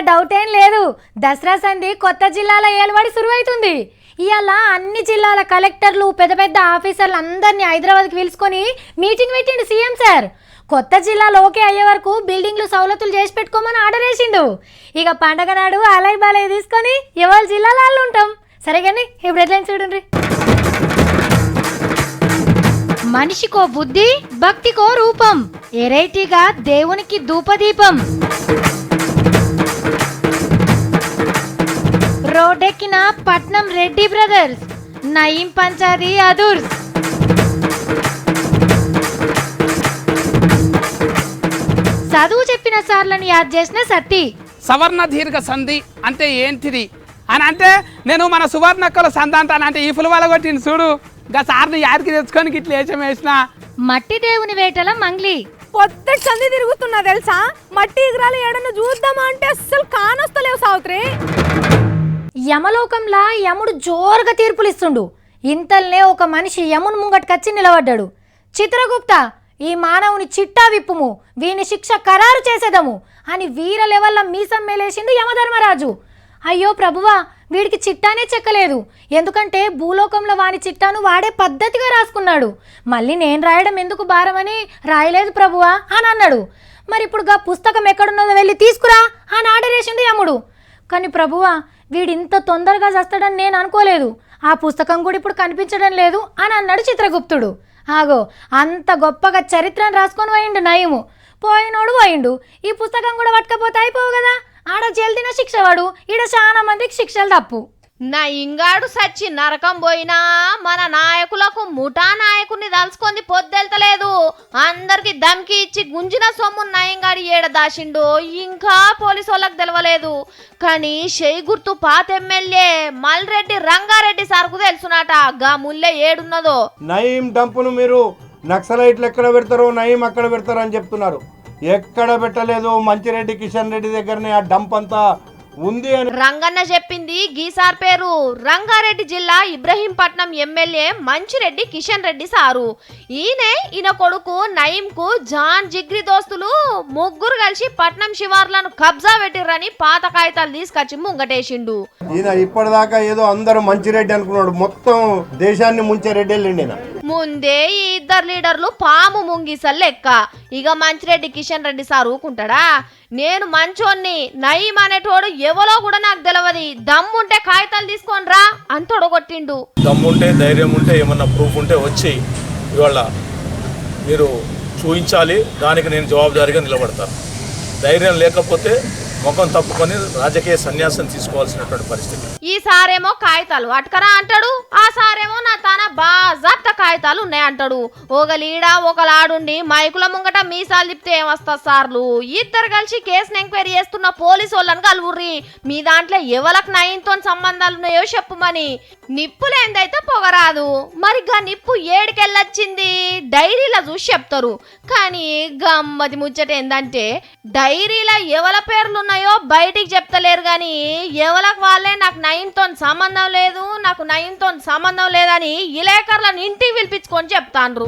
Doubt ఏం లేదు, దసరా సంధి కొత్త జిల్లాల ఏలుబడి సురువైతుంది. ఇవాళ అన్ని జిల్లాల కలెక్టర్లు పెద్ద పెద్ద ఆఫీసర్లు అందరినీ హైదరాబాద్కి పిలుచుకొని మీటింగ్ పెట్టిండు సీఎం సార్. కొత్త జిల్లాలో ఓకే అయ్యే వరకు బిల్డింగ్లు సౌలతులు చేసి పెట్టుకోమని ఆర్డర్ వేసిండు. ఇక పండగ నాడు అలై బాలై తీసుకొని ఎవరి జిల్లాలో వాళ్ళు ఉంటాం. సరే కానీ ఇప్పుడు ఎట్లా చూడండి. మనిషికో బుద్ధి, భక్తికో రూపం, ఎరైటీగా దేవునికి ధూపదీపం. రోడ్డెక్కిన పట్నం రెడ్డి బ్రదర్స్, నయీం పంచాది అదుర్స్. చదువు చెప్పిన సార్లను యాద్ చేసిన సత్తి. సవర్ణ దీర్ఘ సంధి అంటే ఏంటిది అని అంటే నేను మన సువర్ణక్కల సంధి అంటానంటే ఈ ఫుల్ వాళ్ళ కొట్టింది చూడు. గా సార్ని యాదికి తెచ్చుకొని ఇట్లా వేషం వేసిన. మట్టి దేవుని వేటల మంగ్లీ పొద్దు సంధి తిరుగుతున్నా తెలుసా. మట్టి ఎగరాలు ఏడన్నా చూద్దామా అంటే అస్సలు కానొస్తలేవు సావిత్రి. యమలోకంలా యముడు జోరుగా తీర్పులు ఇస్తుండు. ఇంతల్నే ఒక మనిషి యముని ముంగట్కొచ్చి నిలబడ్డాడు. చిత్రగుప్త, ఈ మానవుని చిట్టా విప్పుము, వీని శిక్ష ఖరారు చేసేదము అని వీర లెవెల్ల మీసం మేలేసిండు యమధర్మరాజు. అయ్యో ప్రభువా, వీడికి చిట్టానే చెక్కలేదు. ఎందుకంటే భూలోకంలో వాని చిట్టాను వాడే పద్ధతిగా రాసుకున్నాడు. మళ్ళీ నేను రాయడం ఎందుకు భారమని రాయలేదు ప్రభువా అని అన్నాడు. మరి ఇప్పుడు గా పుస్తకం ఎక్కడున్నదో వెళ్ళి తీసుకురా అని ఆర్డర్ వేసిండు యముడు. కానీ ప్రభువా, వీడు ఇంత తొందరగా చస్తాడని నేను అనుకోలేదు. ఆ పుస్తకం కూడా ఇప్పుడు కనిపించడం లేదు అని అన్నాడు చిత్రగుప్తుడు. ఆగో, అంత గొప్పగా చరిత్రను రాసుకొని పోయిండు నయము. పోయినోడు పోయిండు, ఈ పుస్తకం కూడా పట్టకపోతే అయిపోవు కదా. ఆడ జల్దిన శిక్ష వాడు, ఈడ చాలా మందికి శిక్షలు తప్పు. నా ఇంగాడు సచ్చి నరకం పోయినా మన నాయకులకు ముఠా నాయకుడిని దలుచుకొని పొద్దెళ్తలేదు. అందరికి దమ్కి ఇచ్చి గుంజిన సొమ్ము నయంగాడి ఏడ దాచిండు ఇంకా పోలీసు వాళ్ళకి తెలవలేదు. కానీ షెయి గుర్తు పాత ఎమ్మెల్యే మల్రెడ్డి రంగారెడ్డి సార్కు తెలుసునట గా ముల్లె ఏడున్నదో. నయీం డంపును మీరు నక్సలైట్లు ఎక్కడ పెడతారో నయీం అక్కడ పెడతారు అని చెప్తున్నారు. ఎక్కడ పెట్టలేదు. మంచిరెడ్డి కిషన్ రెడ్డి దగ్గరనే ఆ డంప్ అంతా ఉంది అని రంగన్న చెప్పింది గీసార్ పేరు. రంగారెడ్డి జిల్లా ఇబ్రహీంపట్నం ఎమ్మెల్యే మంచిరెడ్డి కిషన్ రెడ్డి సారు. ఈయన కొడుకు నయీంకు జాన్ జిగ్రి దోస్తులు ముగ్గురు కలిసి పట్నం శివార్లను కబ్జా పెట్టిర్రని పాత కాగితాలు తీసుకొచ్చి ముంగటేసిండు. ఈయన ఇప్పటిదాకా ఏదో అందరూ మంచిరెడ్డి అనుకున్నాడు, మొత్తం దేశాన్ని ముంచే రెడ్డి వెళ్ళిండి. ముందే ఈ ఇద్దరు లీడర్లు పాము ముంగిసలు లెక్క. ఇక మంచిరెడ్డి కిషన్ రెడ్డి సార్ ఊకుంటాడా? నేను మంచోన్ని, నయీం అనేటోడు ఎవరో కూడా నాకు తెలియదు, దమ్ముంటే కాగితాలు తీసుకొని రా అని తొడగొట్టిండు. దమ్ముంటే ధైర్యం ఉంటే ఏమన్నా ప్రూఫ్ ఉంటే వచ్చి ఇవాళ మీరు చూపించాలి, దానికి నేను జవాబుదారీగా నిలబడతాను. ధైర్యం లేకపోతే ముఖం తప్పుకొని రాజకీయ సన్యాసం తీసుకోవాల్సినటువంటి పరిస్థితి. ఈ సారేమో కాగితాలు అట్కరా అంటాడు, ఆ సారేమో నా తన బాజాప్త కాగితాలు ఉన్నాయంటాడు. ఒకలీడా ఒకలాడుండి మైకుల ముంగట మీసాలు తిప్పితే ఏమొస్తా సార్లు. ఇద్దరు కలిసి కేసును ఎంక్వైరీ చేస్తున్న పోలీసు వాళ్ళని కలువుర్రి. మీ దాంట్లో ఎవరికి నయంతో సంబంధాలు ఉన్నాయో చెప్పుమని. నిప్పులేందైతే పొగరాదు. మరి గా నిప్పు ఏడికెళ్ళొచ్చింది డైరీలో చూసి చెప్తారు. కానీ గమ్మతి ముచ్చట ఏందంటే డైరీలో ఎవల పేర్లు ఉన్నాయో బయటికి చెప్తలేరు. కానీ ఎవరికి వాళ్ళే నాకు నయంతో సంబంధం లేదు, నాకు నయంతో సంబంధం లేదని విలేకరులను ఇంటికి పిలిపించుకొని చెప్తాండ్రు.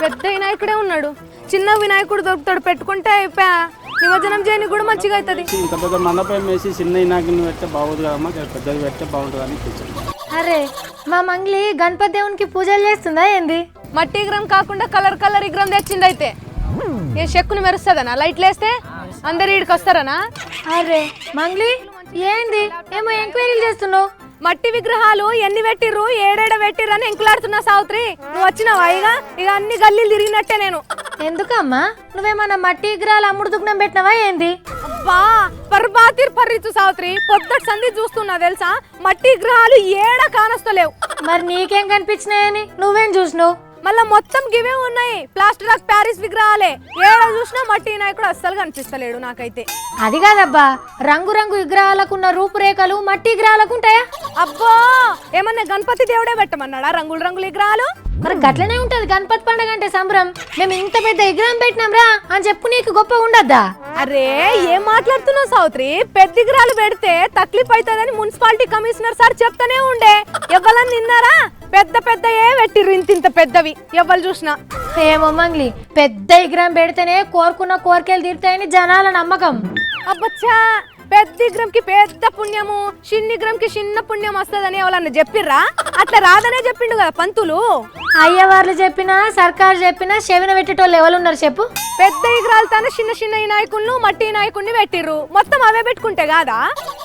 పెద్ద వినాయకుడే ఉన్నాడు, చిన్న వినాయకుడు దొరుకుతాడు, పెట్టుకుంటే అయిపోయా. నిమజ్జనం చేయని కూడా మంచిగా అవుతుంది. ఇంత పెద్ద మండపం వేసి చిన్న వినాయకుని పెడితే బాగుంది కదమ్మా, పెద్దది పెడితే బాగుంటుంది అని కూర్చొని. అరే, మా మంగ్లీ గణపతి దేవునికి పూజలు చేస్తుందా ఏంది? మట్టి విగ్రహం కాకుండా కలర్ కలర్ విగ్రహం తెచ్చింది. అయితే ఏ చెక్కుని మెరుస్తుందనా? లైట్లు వేస్తే అందరు ఈడికి వస్తారనా? అరే మంగ్లీ, ఏంది ఏమో ఎంక్వైరీలు చేస్తున్నావు? మట్టి విగ్రహాలు ఎన్ని పెట్టిర్రు, ఏడేడ పెట్టిర్రు అని ఎంకులాడుతున్నా సావిత్రి. నువ్వు వచ్చినావా? ఇక అన్ని గల్లీలు తిరిగినట్టే నేను. ఎందుకమ్మా, నువ్వేమన్నా మట్టి విగ్రహాలు అమ్ముడు దుగ్నం పెట్టినవా ఏంది? అబ్బా, పర్బాతిర్ పర్రిచ్చు సావిత్రి. పొద్దుటి సంధి చూస్తున్నా తెలుసా, మట్టి విగ్రహాలు ఏడ కానొస్తలేవు. మరి నీకేం కనిపించినాయని నువ్వేం చూసినావు? మళ్ళా మొత్తం గివే ఉన్నాయి, ప్లాస్టర్ ఆఫ్ ప్యారిస్ విగ్రహాలే. ఏడ చూసినా మట్టి వినాయకుడు అస్సలు కనిపిస్తలేడు నాకైతే. అది కాదబ్బా, రంగురంగు విగ్రహాలకున్న రూపురేఖలు మట్టి విగ్రహాలకు ఉంటాయా? అబ్బో, ఏమన్నా గణపతి దేవుడే పెట్టమన్నాడా రంగులు రంగుల విగ్రహాలు? మరి గట్లనే ఉంటది గణపతి పండుగ అంటే సంబరం. మేము ఇంత పెద్ద విగ్రహం పెట్టినాం రా అని చెప్పు నీకు గొప్ప ఉండద్దా? అరే ఏం మాట్లాడుతున్నావు సావిత్రి? పెద్ద విగ్రహాలు పెడితే తక్లీఫ్ అవుతుందని మున్సిపాలిటీ కమిషనర్ సార్ చెప్తానే ఉండే. ఎవరన్నా నిన్నారా? పెద్ద పెద్దయే పెట్టిర్రు ఇంత పెద్దవి ఎవరు చూసినా. ఏమో మంగ్లీ, పెద్ద విగ్రహం పెడితేనే కోరుకున్న కోరికలు తీరుతాయని జనాల నమ్మకం. అబ్బచ్చా, పెద్ద విగ్రహంకి పెద్ద పుణ్యము, చిన్న విగ్రహంకి చిన్న పుణ్యం వస్తుందని ఎవరన్నా చెప్పిర్రా? అట్లా రాదనే చెప్పిండు కదా పంతులు. అయ్యవార్లు చెప్పినా సర్కారు చెప్పినా చెవిన పెట్టేటోళ్ళు ఎవరున్నారు చెప్పు? పెద్ద విగ్రహాలతోనే చిన్న చిన్న వినాయకుళ్ళు మట్టి వినాయకుడిని పెట్టిర్రు, మొత్తం అవే పెట్టుకుంటే కాదా?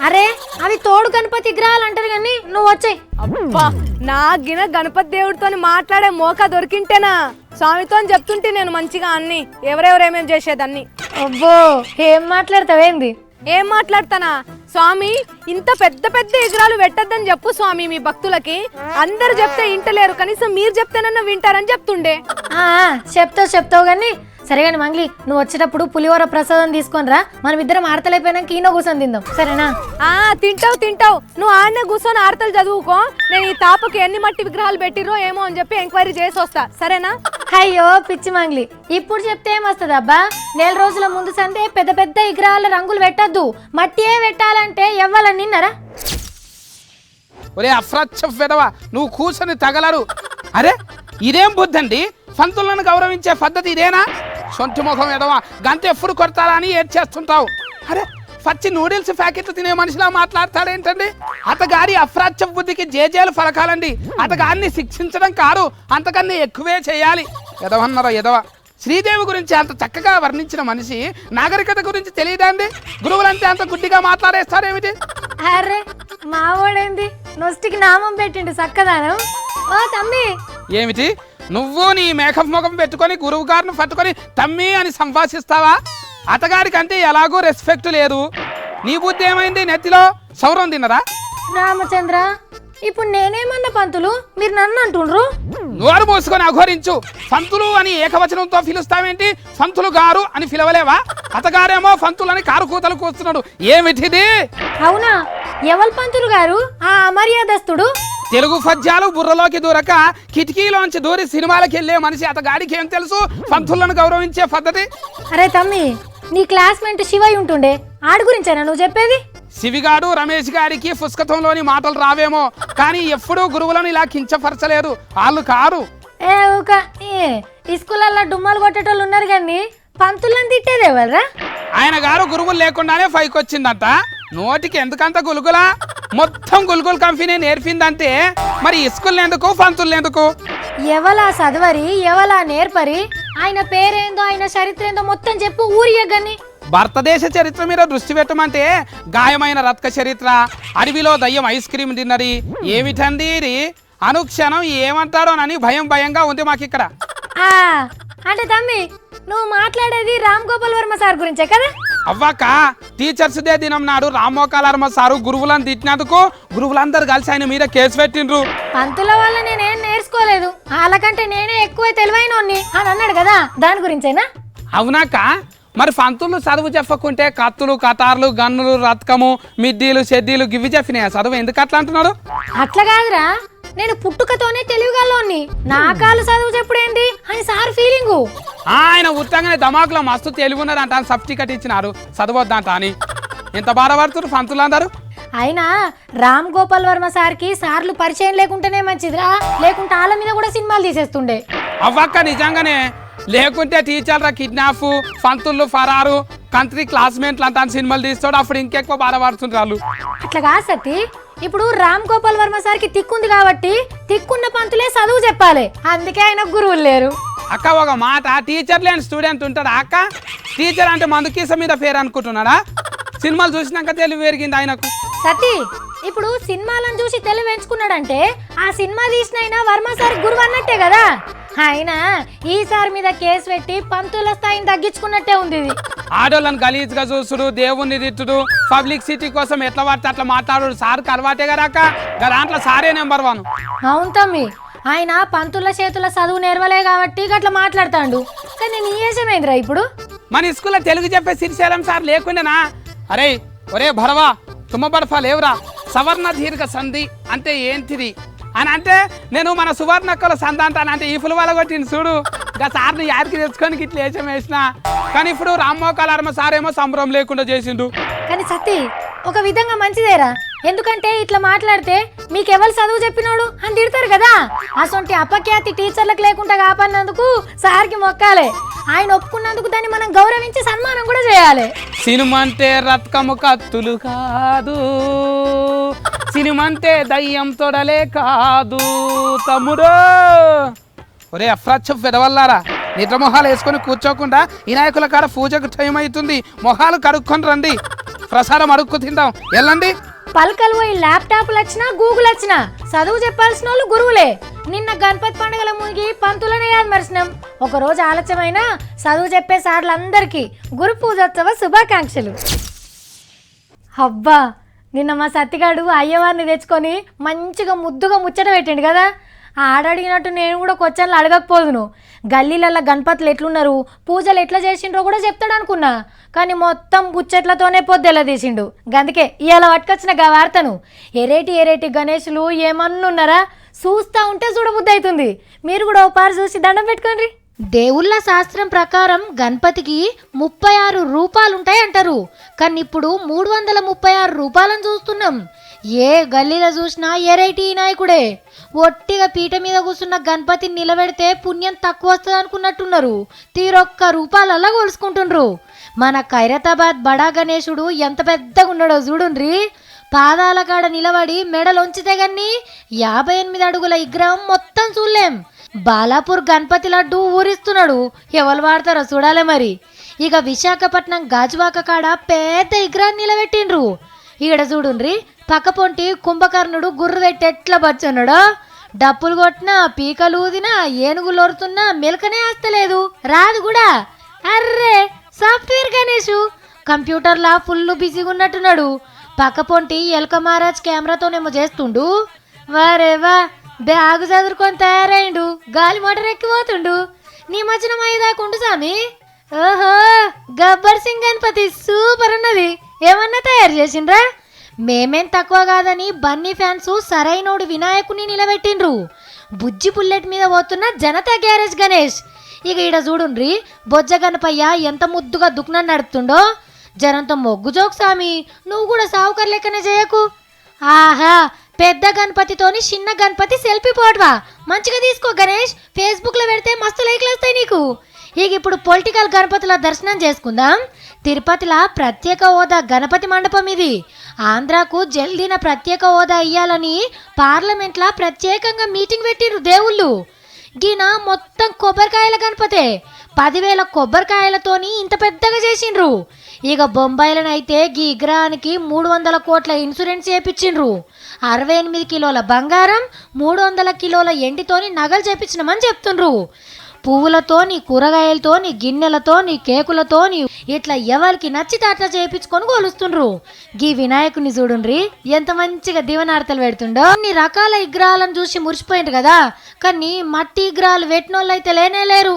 అరే అవి తోడు గణపతి విగ్రహాలు అంటారు కానీ నువ్వు వచ్చాయి. అబ్బా, నా గిన గణపతి దేవుడితో మాట్లాడే మోకా దొరికింటేనా స్వామితో చెప్తుంటే నేను మంచిగా అన్ని ఎవరెవరేమేం చేసేదాన్ని. అబ్బో, ఏం మాట్లాడతావేంది? ఏం మాట్లాడతానా స్వామి, ఇంత పెద్ద పెద్ద విగ్రహాలు పెట్టద్దని చెప్పు స్వామి మీ భక్తులకి. అందరు చెప్తే ఇంటలేరు, కనీసం మీరు చెప్తేనన్నా వింటారని చెప్తుండే. చెప్తావు కానీ సరే కానీ మంగ్లీ, నువ్వు వచ్చేటప్పుడు పులిహోర ప్రసాదం తీసుకొని రా. మనం ఇద్దరం ఆడతలైపోయినాక ఈయన కూర్చొని తిందాం, సరేనా? తింటావు. నువ్వు ఆడనే కూర్చొని ఆడతలు చదువుకో. నేను ఈ తాపకి ఎన్ని మట్టి విగ్రహాలు పెట్టిరో ఏమో అని చెప్పి ఎంక్వైరీ చేసి వస్తా, సరేనా? అయ్యో పిచ్చి మంగ్లీ, ఇప్పుడు చెప్తే ఏమొస్తుంది అబ్బా? నెల రోజుల ముందు సందే పెద్ద పెద్ద విగ్రహాల రంగులు పెట్టద్దు, మట్టియే పెట్టాలంటే ఎవ్వాలని నిన్నరా? ఒరే అఫ్రాచ్ వెదవా, నువ్వు కూర్చొని తగలరు. అరే ఇదేం బుద్ధి అండి? పంతులను గౌరవించే పద్ధతి ఇదేనా? సొంటి ముఖం ఎదవా, గంత ఎప్పుడు కొడతారా అని ఏడ్ చేస్తుంటావు. అరే పచ్చి నూడిల్స్ ప్యాకెట్లు తినే మనిషిలా మాట్లాడతాడేంటండి? అతగారి అఫ్రాచ్ బుద్ధికి జేజేలు ఫలకాలండి. అతగారిని శిక్షించడం కాదు, అంతకన్నా ఎక్కువే చేయాలి. ఎదవన్నారా ఎదవ. శ్రీదేవి గురించి అంత చక్కగా వర్ణించిన మనిషి నాగరికత గురించి తెలియదండి? గురువులంటే అంత గుడ్డిగా మాట్లాడేస్తారేమిటి? అరే మావాడేంది నొస్టికి నామం పెట్టిండు చక్కదానం. ఓ తమ్మి, ఏమిటి నువ్వు నీ మేకప్ ముఖం పెట్టుకొని గురువు గారిని పట్టుకొని తమ్మి అని సంభాషిస్తావా? అతగారికి అంటే ఎలాగో రెస్పెక్ట్ లేదు. నీ బుద్ధి ఏమైంది? నెత్తిలో సౌరం తిన్నరా? రామచంద్ర, ఇప్పుడు నేనేమన్నా పంతులు, మీరు నన్ను అంటుండ్రు? నోరు మూసుకొని అఘోరించు. పంతులు అని ఏకవచనంతో పిలుస్తావేంటి? పంతులు గారు అని పిలవలేవా? అతగారేమో పంతులని కారు కూతలు కూస్తున్నాడు. ఏమిటిది? అవునా, ఎవరు పంతులు గారు ఆ అమర్యాదస్తుడు? తెలుగు పద్యాలు బుర్రలోకి దూరక కిటికీలోంచి దూరి సినిమాలకు వెళ్ళే మనిషి అతగాడికి ఏం తెలుసు పంతులను గౌరవించే పద్ధతి? అరే తమ్మి, నీ క్లాస్మేట్ శివయ్య ఉంటుండే, ఆడి గురించేనా నువ్వు చెప్పేది? శివిగాడు రమేష్ గారికి పుస్తకంలోని మాటలు రావేమో, కానీ ఎప్పుడూ గురువులను ఇలా కించపరచలేదు. వాళ్ళు కారు. ఈ స్కూళ్ళల్లో డుమ్మలు కొట్టేటోళ్ళు ఉన్నారు కానీ పంతులను తిట్టేది ఎవరా? ఆయన గారు గురువులు లేకుండానే పైకి వచ్చిందంట. నోటికి ఎందుకంత గులుగులా? మొత్తం గుల్గుల్ కంపెనీ నేర్పిందంటే మరి ఇస్కూల్ ఎందుకు, పంతులు ఎందుకు? ఎవలా చదవరి, ఎవలా నేర్పరి? ఆయన పేరేందో ఆయన చరిత్ర ఏందో మొత్తం చెప్పు ఊరియగని. భారతదేశ చరిత్ర మీద దృష్టి పెట్టమంటే గాయమైన రత్క చరిత్ర, అడవిలో దయ్యం ఐస్ క్రీమ్ తిన్నది. ఏమిటండి ఇది? అనుక్షణం ఏమంటారోనని భయంగా ఉంది మాకు ఇక్కడ. అంటే తమ్మి, నువ్వు మాట్లాడేది రామ్ గోపాల్ వర్మ సార్ గురించే కదా? అవ్వక టీచర్స్ డే దినం నాడు రామ్మోకాలర్మ సారు గురువులను తిట్టినందుకు గురువులందరూ కలిసి ఆయన మీద కేసు పెట్టిండ్రు. పంతుల వల్ల నేనేం నేర్చుకోలేదు, వాళ్ళకంటే నేనే ఎక్కువ తెలివైనోన్ని అని అన్నాడు కదా, దాని గురించేనా? అవునాక, మరి పంతులు చదువు చెప్పకుంటే కత్తులు, కటార్లు, గన్నులు, రత్కము, మిడ్డీలు, షెడ్డీలు గివి చెప్పినాయా చదువు? ఎందుకు అట్లా అంటున్నాడు? అట్లా కాదురా, నేను పుట్టుకతోనే తెలివిగాలోని, నా కాలు చదువు చెప్పుడేంటి అని సార్ ఫీలింగు. ఆయన ఉత్తగానే దమాకులో మస్తు తెలివిన్నదంట అని సర్టిఫికెట్ ఇచ్చినారు, చదవద్దంట అని. ఎంత బాధపడుతున్నారు పంతులందరూ. అయినా రామ్ గోపాల్ వర్మ సార్కి సార్లు పరిచయం లేకుంటేనే మంచిదిరా, లేకుంటే వాళ్ళ మీద కూడా సినిమాలు తీసేస్తుండే. అవ్వక్క నిజంగానే, లేకుంటే టీచర్ల కిడ్నాప్, పంతులు ఫరారు, కంట్రీ క్లాస్మేట్లు అంతా సినిమాలు తీస్తాడు. అప్పుడు ఇంకెక్కువ బాధపడుతుంటారు వాళ్ళు. అట్లా కాదు సత్తి, ఇప్పుడు రామ్ గోపాల్ వర్మ సార్కి తిక్కుంది కాబట్టి తిక్కున్న పంతులే చదువు చెప్పాలి, అందుకే ఆయన గురువులు లేరు. అక్క ఒక మాట, టీచర్ లేని స్టూడెంట్ ఉంటాడా అక్క? టీచర్ అంటే మందుకీస మీద పేరు అనుకుంటున్నాడా? సినిమాలు చూసినాక తెలివి పెరిగింది ఆయనకు. సతీ, ఇప్పుడు సినిమాలను చూసి తెలివి పెంచుకున్నాడంటే ఆ సినిమా తీసిన అయినా వర్మ సార్ గురువు అన్నట్టే కదా. అయినా ఈసారి మీద కేసు పెట్టి పంతుల స్థాయిని తగ్గించుకున్నట్టే ఉంది ఇది. ఆడోళ్ళని గలీజ్గా చూసుడు, దేవుణ్ణి తిట్టుడు, పబ్లిక్ సిటీ కోసం ఎట్లా పడితే అట్లా మాట్లాడు సార్కి అలవాటే కదా అక్క. దాంట్లో సారే నెంబర్ 1. అవును తమ్మి, ఆయన పంతుల చేతుల చదువు నేర్వలే కాబట్టి అట్లా మాట్లాడతాడు. కానీ నీ ఏజమేంద్రా ఇప్పుడు? మన స్కూల్లో తెలుగు చెప్పే శ్రీశైలం సార్ లేకుండానా? అరే ఒరే భరవా, తుమ్మబడఫా లేవురా, సవర్ణ దీర్ఘ సంధి అంటే ఏంటిది అని అంటే నేను మన సువర్ణక్కల సంధి అంటానంటే ఈ ఫుల్ వాళ్ళ కొట్టింది చూడు. ఇంకా సార్ని యాదికి తెచ్చుకొని ఇట్లా వేషం వేసిన. కానీ ఇప్పుడు రామ్మోకాలర్మ సార్ ఏమో సంబరం లేకుండా చేసిండు. కానీ సతీ, ఒక విధంగా మంచిదేరా, ఎందుకంటే ఇట్లా మాట్లాడితే మీకెవరు చదువు చెప్పినోడు అని తిడతారు కదా. అసొంటి అపఖ్యాతి టీచర్లకు లేకుండా కాపాడినందుకు సార్కి మొక్కాలి. ఆయన ఒప్పుకున్నందుకు దాన్ని మనం గౌరవించి సన్మానం కూడా చేయాలి. సినిమా అంటే రత్కము కత్తులు కాదు, సినిమా అంటే దయ్యం తొడలే కాదు తమ్ముడు. ఒరే అఫ్రాచ్ వెదవల్లారా, నిద్ర మొహాలు వేసుకొని కూర్చోకుండా వినాయకుల కాడ పూజకు టైం అవుతుంది. మొహాలు కడుక్కొని రండి, ప్రసాదం అడుక్కు తిందాం. వెళ్ళండి. పలకలు పోయి ల్యాప్టాప్లు వచ్చినా గూగుల్ వచ్చినా చదువు చెప్పాల్సిన వాళ్ళు గురువులే. నిన్న గణపతి పండుగల మునిగి పంతులనే యాద్ మరిచినాం. ఒకరోజు ఆలస్యమైన చదువు చెప్పే సార్లందరికీ గురు పూజోత్సవ శుభాకాంక్షలు. అబ్బా, నిన్న మా సత్తిగాడు అయ్యవారిని తెచ్చుకొని మంచిగా ముద్దుగా ముచ్చట పెట్టిండు కదా. ఆడడిగినట్టు నేను కూడా క్వశ్చన్లు అడగకపోదును. గల్లీలల్లో గణపతులు ఎట్లున్నారు, పూజలు ఎట్లా చేసిండ్రో కూడా చెప్తాడు అనుకున్నా. కానీ మొత్తం బుచ్చెట్లతోనే పొద్దెలా తీసిండు. గందుకే ఇవాళ పట్టుకొచ్చిన గా వార్తను. ఎరేటి గణేశులు ఏమన్నున్నారా, చూస్తా ఉంటే చూడబుద్ధి అవుతుంది. మీరు కూడా ఒకసారి చూసి దండం పెట్టుకోండి. దేవుళ్ళ శాస్త్రం ప్రకారం గణపతికి 36 రూపాలుంటాయి అంటారు. కానీ ఇప్పుడు 336 రూపాయలను చూస్తున్నాం. ఏ గల్లీలో చూసినా ఎరైటీ నాయకుడే. ఒట్టిగా పీట మీద కూర్చున్న గణపతిని నిలబెడితే పుణ్యం తక్కువ వస్తుంది అనుకున్నట్టున్నారు. తీరొక్క రూపాయలల్లా కొలుసుకుంటుండ్రు. మన ఖైరతాబాద్ బడా గణేశుడు ఎంత పెద్దగా ఉన్నాడో చూడుండ్రి. పాదాల కాడ నిలబడి మెడలొంచితే గాని 58 అడుగుల విగ్రహం మొత్తం చూడలేం. బాలాపూర్ గణపతి లడ్డు ఊరిస్తున్నాడు. ఎవరు వాడతారో చూడాలి మరి. ఇక విశాఖపట్నం గాజువాక కాడ పెద్ద విగ్రహం నిలబెట్టిండ్రు. ఈడ చూడుండ్రి, పక్క పొంటి కుంభకర్ణుడు గుర్రు పెట్టి ఎట్లా బచ్చున్నాడో. డప్పులు కొట్టినా, పీకలు ఊదినా, ఏనుగులు ఒరుతున్నా మెలకనే వస్తలేదు, రాదు కూడా. అర్రే సాఫ్ట్వేర్ గణేషు కంప్యూటర్లా ఫుల్ బిజీగా ఉన్నట్టున్నాడు. పక్క పొంటి ఎలక మహారాజ్ కెమెరాతోనేమో చేస్తుండు. వారేవా, బ్యాగు చదువుకొని తయారైండు, గాలి మోటార్ ఎక్కిపోతుండు. నీ మధ్యన మైదాకుండు సామి. ఓహో, గబ్బర్ సింగ్ గణపతి సూపర్ ఉన్నది. ఏమన్నా తయారు చేసిండ్రా? మేమేం తక్కువ కాదని బన్నీ ఫ్యాన్స్ సరైనోడు వినాయకుని నిలబెట్టిండ్రు. బుజ్జి బుల్లెట్ మీద పోతున్న జనతా గ్యారేజ్ గణేష్. ఇక ఈడ చూడుండ్రి, బొజ్జ గణపయ్య ఎంత ముద్దుగా దుఃఖం నడుపుతుండో. జనంతో మొగ్గు జోక్ సామి, నువ్వు కూడా సావుకర్ లెక్కనే చేయకు. ఆహా, పెద్ద గణపతితోని చిన్న గణపతి సెల్ఫీ పోట్వా, మంచిగా తీసుకో గణేష్. ఫేస్బుక్లో పెడితే మస్తు లైక్లు వస్తాయి నీకు. ఇక ఇప్పుడు పొలిటికల్ గణపతుల దర్శనం చేసుకుందాం. తిరుపతిలో ప్రత్యేక హోదా గణపతి మండపం ఇది. ఆంధ్రాకు జల్దీన ప్రత్యేక హోదా ఇయ్యాలని పార్లమెంట్లో ప్రత్యేకంగా మీటింగ్ పెట్టిర్రు దేవుళ్ళు. గీన మొత్తం కొబ్బరికాయల గణపతే. 10,000 కొబ్బరికాయలతోని ఇంత పెద్దగా చేసిండ్రు. ఇక బొంబాయిలనైతే గీ విగ్రహానికి 300 కోట్ల ఇన్సూరెన్స్ చేపించిండ్రు. 68 కిలోల బంగారం, 300 కిలోల ఎండితోని నగలు చేపించినామని చెప్తుండ్రు. పువ్వులతోని, కూరగాయలతోని, గిన్నెలతోని, కేకులతోని ఇట్లా ఎవరికి నచ్చితే అట్లా చేయించుకొని కొలుస్తుండ్రు. గీ వినాయకుని చూడుండ్రి, ఎంత మంచిగా దీవనార్తలు పెడుతుండో. అన్ని రకాల విగ్రహాలను చూసి మురిసిపోయిండ్రు కదా. కానీ మట్టి విగ్రహాలు పెట్టినోళ్ళు అయితే లేనే లేరు.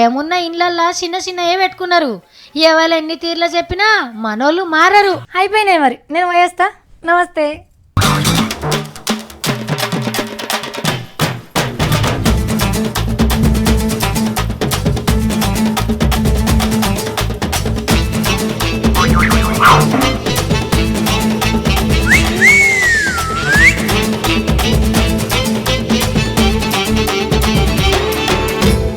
ఏమున్నా ఇండ్లల్లా చిన్న ఏ పెట్టుకున్నారు. ఎవరు ఎన్ని తీర్లు చెప్పినా మనోళ్ళు మారరు. అయిపోయినాయి మరి, నేను పోయేస్తా. నమస్తే.